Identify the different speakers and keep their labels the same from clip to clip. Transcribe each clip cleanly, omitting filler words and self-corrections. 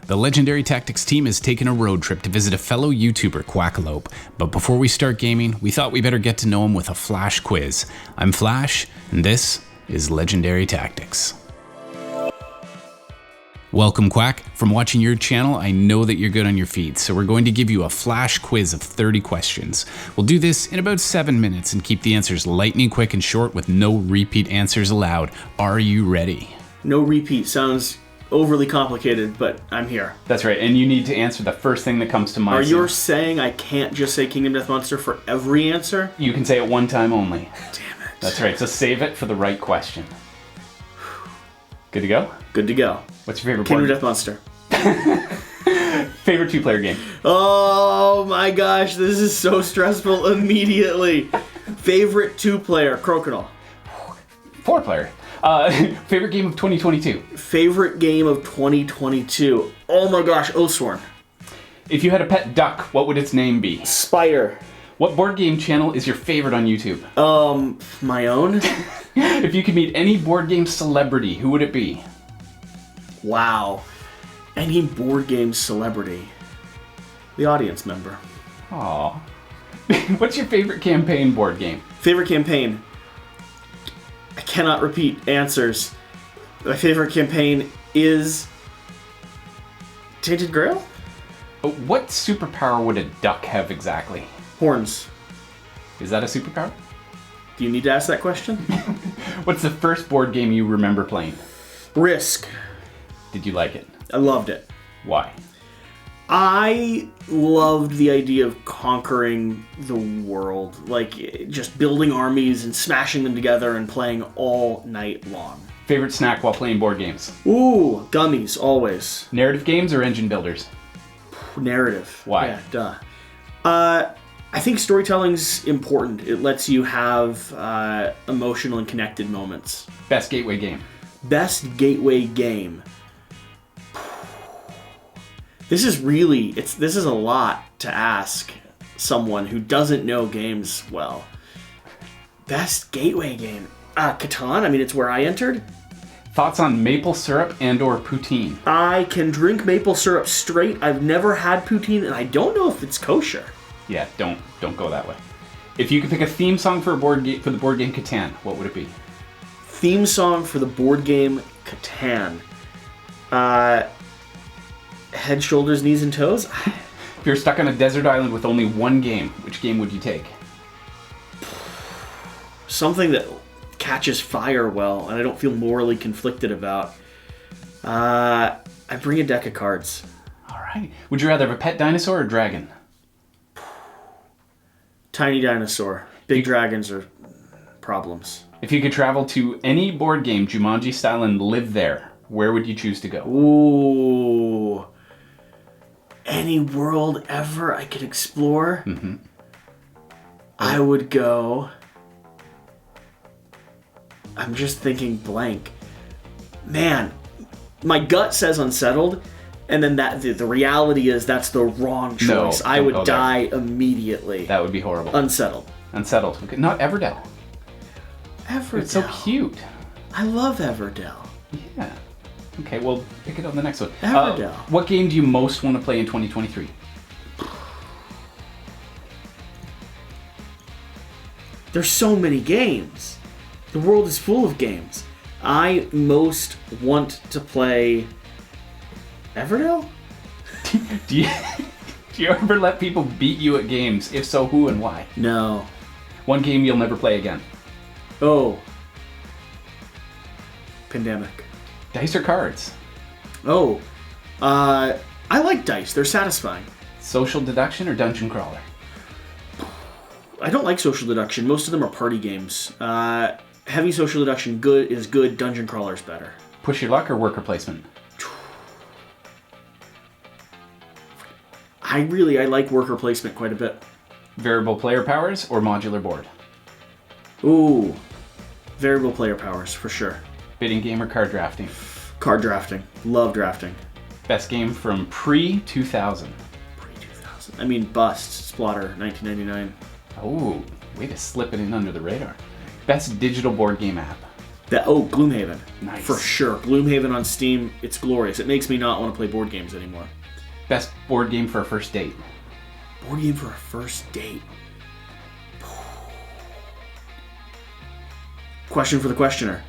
Speaker 1: The Legendary Tactics team has taken a road trip to visit a fellow YouTuber, Quackalope. But before we start gaming, we thought we better get to know him with a Flash quiz. I'm Flash, and this is Legendary Tactics. Welcome, Quack. From watching your channel, I know that you're good on your feet, so we're going to give you a flash quiz of 30 questions. We'll do this in about 7 minutes and keep the answers lightning quick and short with no repeat answers allowed. Are you ready?
Speaker 2: No repeat sounds overly complicated, but I'm here.
Speaker 1: That's right, and you need to answer the first thing that comes to mind.
Speaker 2: Are you saying I can't just say Kingdom Death Monster for every answer?
Speaker 1: You can say it one time only.
Speaker 2: Damn it.
Speaker 1: That's right, so save it for the right question. Good to go?
Speaker 2: Good to go.
Speaker 1: What's your favorite
Speaker 2: Kingdom
Speaker 1: board?
Speaker 2: Death Monster.
Speaker 1: Favorite two-player game?
Speaker 2: Oh my gosh, this is so stressful immediately. Favorite two-player, Crokinole.
Speaker 1: Four-player. Favorite game of 2022?
Speaker 2: Favorite game of 2022. Oh my gosh, Oathsworn.
Speaker 1: If you had a pet duck, what would its name be?
Speaker 2: Spider.
Speaker 1: What board game channel is your favorite on YouTube?
Speaker 2: My own.
Speaker 1: If you could meet any board game celebrity, who would it be?
Speaker 2: Wow. Any board game celebrity. The audience member.
Speaker 1: Aww. What's your favorite campaign board game?
Speaker 2: Favorite campaign. I cannot repeat answers. My favorite campaign is Tainted Grail?
Speaker 1: What superpower would a duck have exactly?
Speaker 2: Horns.
Speaker 1: Is that a superpower?
Speaker 2: Do you need to ask that question?
Speaker 1: What's the first board game you remember playing?
Speaker 2: Risk.
Speaker 1: Did you like it?
Speaker 2: I loved it.
Speaker 1: Why?
Speaker 2: I loved the idea of conquering the world. Like, just building armies and smashing them together and playing all night long.
Speaker 1: Favorite snack while playing board games?
Speaker 2: Ooh, gummies, always.
Speaker 1: Narrative games or engine builders?
Speaker 2: Narrative.
Speaker 1: Why?
Speaker 2: Yeah, duh. I think storytelling's important. It lets you have emotional and connected moments.
Speaker 1: Best gateway game?
Speaker 2: Best gateway game. This is a lot to ask someone who doesn't know games well. Best gateway game. Catan, I mean, it's where I entered.
Speaker 1: Thoughts on maple syrup and or poutine?
Speaker 2: I can drink maple syrup straight. I've never had poutine, and I don't know if it's kosher.
Speaker 1: Yeah, don't go that way. If you could pick a theme song for the board game Catan, what would it be?
Speaker 2: Theme song for the board game Catan. Head, shoulders, knees, and toes?
Speaker 1: If you're stuck on a desert island with only one game, which game would you take?
Speaker 2: Something that catches fire well, and I don't feel morally conflicted about. I bring a deck of cards.
Speaker 1: All right. Would you rather have a pet dinosaur or dragon?
Speaker 2: Tiny dinosaur. Big dragons are problems.
Speaker 1: If you could travel to any board game, Jumanji style, and live there, where would you choose to go?
Speaker 2: Ooh. Any world ever I could explore?
Speaker 1: Mm-hmm.
Speaker 2: I would go... I'm just thinking blank. Man, my gut says unsettled, and then the reality is that's the wrong choice.
Speaker 1: No,
Speaker 2: I would die immediately.
Speaker 1: That would be horrible.
Speaker 2: Unsettled.
Speaker 1: Unsettled. Okay. Not Everdell.
Speaker 2: Everdell.
Speaker 1: It's so cute.
Speaker 2: I love Everdell.
Speaker 1: Yeah. Okay, well, pick it on the next one.
Speaker 2: Everdell.
Speaker 1: What game do you most want to play in 2023?
Speaker 2: There's so many games. The world is full of games. I most want to play Everdell?
Speaker 1: Do you ever let people beat you at games? If so, who and why?
Speaker 2: No.
Speaker 1: One game you'll never play again.
Speaker 2: Oh. Pandemic.
Speaker 1: Dice or cards?
Speaker 2: Oh. I like dice. They're satisfying.
Speaker 1: Social deduction or dungeon crawler?
Speaker 2: I don't like social deduction. Most of them are party games. Heavy social deduction is good. Dungeon crawler's better.
Speaker 1: Push your luck or worker placement?
Speaker 2: I like worker placement quite a bit.
Speaker 1: Variable player powers or modular board?
Speaker 2: Ooh. Variable player powers, for sure.
Speaker 1: Bidding game or card drafting?
Speaker 2: Card drafting. Love drafting.
Speaker 1: Best game from pre-2000?
Speaker 2: Pre-2000. I mean, Bust. Splotter, 1999.
Speaker 1: Oh, way to slip it in under the radar. Best digital board game app?
Speaker 2: Gloomhaven.
Speaker 1: Nice.
Speaker 2: For sure. Gloomhaven on Steam, it's glorious. It makes me not want to play board games anymore.
Speaker 1: Best board game for a first date?
Speaker 2: Board game for a first date. Question for the questioner.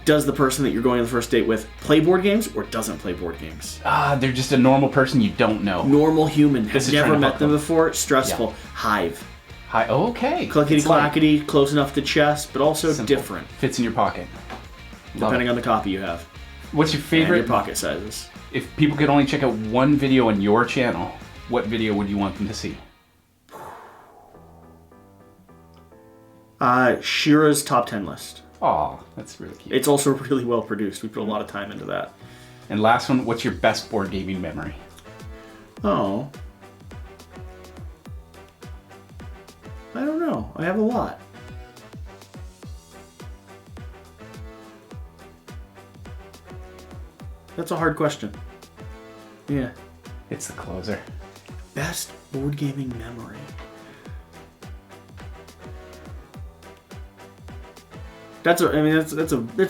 Speaker 2: Does the person that you're going on the first date with play board games or doesn't play board games?
Speaker 1: They're just a normal person you don't know.
Speaker 2: Normal human.
Speaker 1: This
Speaker 2: Has
Speaker 1: is trying
Speaker 2: never
Speaker 1: to
Speaker 2: met
Speaker 1: hook
Speaker 2: them
Speaker 1: them.
Speaker 2: before. Stressful.
Speaker 1: Yeah.
Speaker 2: Hive.
Speaker 1: Hi. Oh, okay.
Speaker 2: Clickety
Speaker 1: It's like
Speaker 2: clackety, close enough to chess, but also
Speaker 1: simple.
Speaker 2: different.
Speaker 1: Fits in your pocket. Love
Speaker 2: Depending
Speaker 1: it.
Speaker 2: on the copy you have.
Speaker 1: What's your
Speaker 2: And
Speaker 1: favorite?
Speaker 2: your pocket sizes.
Speaker 1: If people could only check out one video on your channel, what video would you want them to see?
Speaker 2: Shira's top 10 list.
Speaker 1: Aw, that's really cute.
Speaker 2: It's also really well produced. We put a lot of time into that.
Speaker 1: And last one, what's your best board gaming memory?
Speaker 2: Oh. I don't know. I have a lot. That's a hard question. Yeah.
Speaker 1: It's the closer.
Speaker 2: Best board gaming memory. That's a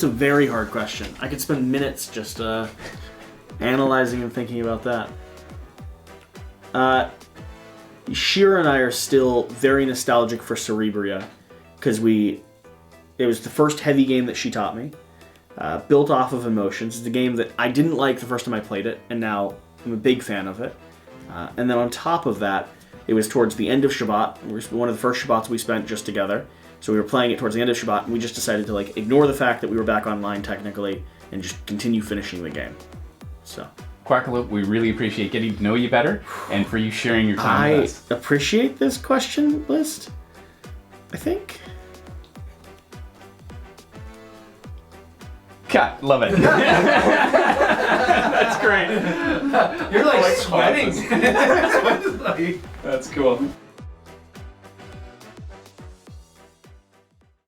Speaker 2: very hard question. I could spend minutes just analyzing and thinking about that. Shira and I are still very nostalgic for Cerebria because it was the first heavy game that she taught me. Built off of emotions. It's a game that I didn't like the first time I played it, and now I'm a big fan of it. And then on top of that, it was towards the end of Shabbat. It was one of the first Shabbats we spent just together. So we were playing it towards the end of Shabbat, and we just decided to ignore the fact that we were back online technically, and just continue finishing the game. So.
Speaker 1: Quackalope, we really appreciate getting to know you better, and for you sharing your time with us.
Speaker 2: I appreciate this question list, I think.
Speaker 1: Cut. Love it. That's great.
Speaker 3: You're like sweating.
Speaker 1: That's cool.